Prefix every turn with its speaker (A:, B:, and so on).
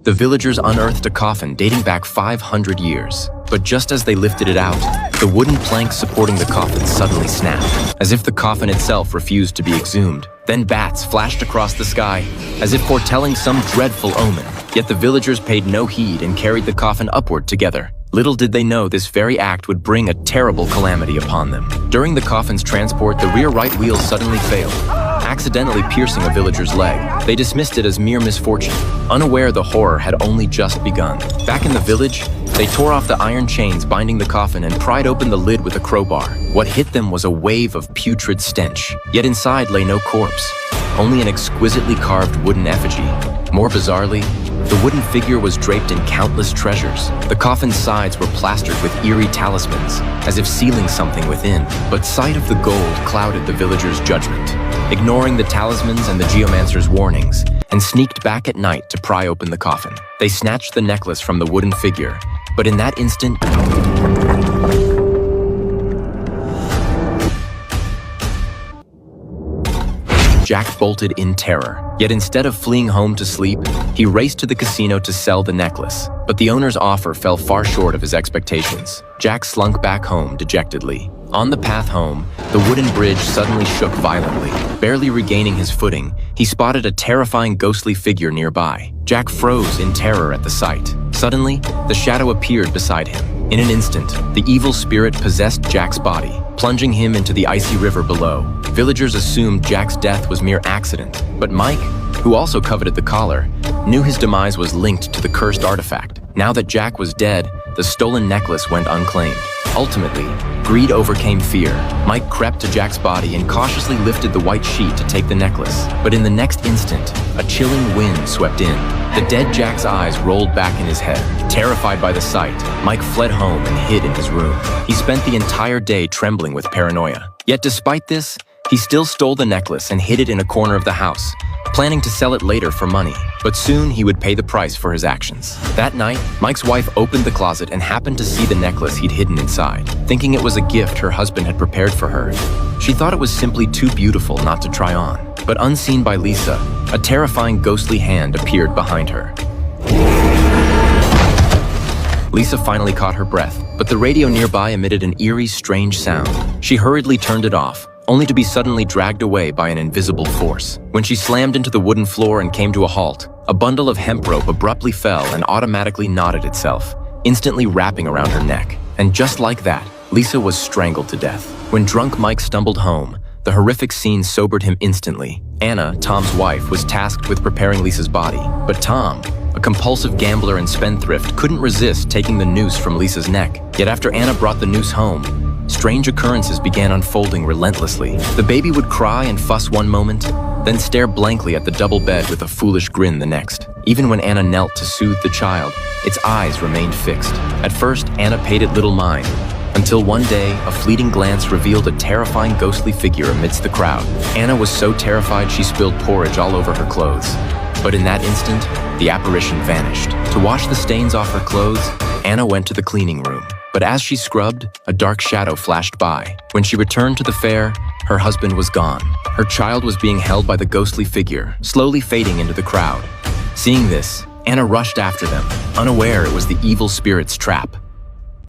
A: the villagers unearthed a coffin dating back 500 years. But just as they lifted it out, the wooden planks supporting the coffin suddenly snapped, as if the coffin itself refused to be exhumed. Then bats flashed across the sky, as if foretelling some dreadful omen. Yet the villagers paid no heed and carried the coffin upward together. Little did they know this very act would bring a terrible calamity upon them. During the coffin's transport, the rear right wheel suddenly failed, accidentally piercing a villager's leg. They dismissed it as mere misfortune, unaware the horror had only just begun. Back in the village, they tore off the iron chains binding the coffin and pried open the lid with a crowbar. What hit them was a wave of putrid stench. Yet inside lay no corpse, only an exquisitely carved wooden effigy. More bizarrely, the wooden figure was draped in countless treasures. The coffin's sides were plastered with eerie talismans, as if sealing something within. But sight of the gold clouded the villagers' judgment, ignoring the talismans and the geomancer's warnings, and sneaked back at night to pry open the coffin. They snatched the necklace from the wooden figure, but in that instant, Jack bolted in terror. Yet instead of fleeing home to sleep, he raced to the casino to sell the necklace. But the owner's offer fell far short of his expectations. Jack slunk back home dejectedly. On the path home, the wooden bridge suddenly shook violently. Barely regaining his footing, he spotted a terrifying ghostly figure nearby. Jack froze in terror at the sight. Suddenly, the shadow appeared beside him. In an instant, the evil spirit possessed Jack's body, plunging him into the icy river below. Villagers assumed Jack's death was mere accident, but Mike, who also coveted the collar, knew his demise was linked to the cursed artifact. Now that Jack was dead, the stolen necklace went unclaimed. Ultimately, greed overcame fear. Mike crept to Jack's body and cautiously lifted the white sheet to take the necklace. But in the next instant, a chilling wind swept in. The dead Jack's eyes rolled back in his head. Terrified by the sight, Mike fled home and hid in his room. He spent the entire day trembling with paranoia. Yet despite this, he still stole the necklace and hid it in a corner of the house, planning to sell it later for money. But soon he would pay the price for his actions. That night, Mike's wife opened the closet and happened to see the necklace he'd hidden inside. Thinking it was a gift her husband had prepared for her, she thought it was simply too beautiful not to try on. But unseen by Lisa, a terrifying ghostly hand appeared behind her. Lisa finally caught her breath, but the radio nearby emitted an eerie, strange sound. She hurriedly turned it off, only to be suddenly dragged away by an invisible force. When she slammed into the wooden floor and came to a halt, a bundle of hemp rope abruptly fell and automatically knotted itself, instantly wrapping around her neck. And just like that, Lisa was strangled to death. When drunk Mike stumbled home, the horrific scene sobered him instantly. Anna, Tom's wife, was tasked with preparing Lisa's body, but Tom, a compulsive gambler and spendthrift, couldn't resist taking the noose from Lisa's neck. Yet after Anna brought the noose home, strange occurrences began unfolding relentlessly. The baby would cry and fuss one moment, then stare blankly at the double bed with a foolish grin the next. Even when Anna knelt to soothe the child, its eyes remained fixed. At first, Anna paid it little mind, until one day, a fleeting glance revealed a terrifying ghostly figure amidst the crowd. Anna was so terrified she spilled porridge all over her clothes. But in that instant, the apparition vanished. To wash the stains off her clothes, Anna went to the cleaning room. But as she scrubbed, a dark shadow flashed by. When she returned to the fair, her husband was gone. Her child was being held by the ghostly figure, slowly fading into the crowd. Seeing this, Anna rushed after them, unaware it was the evil spirit's trap.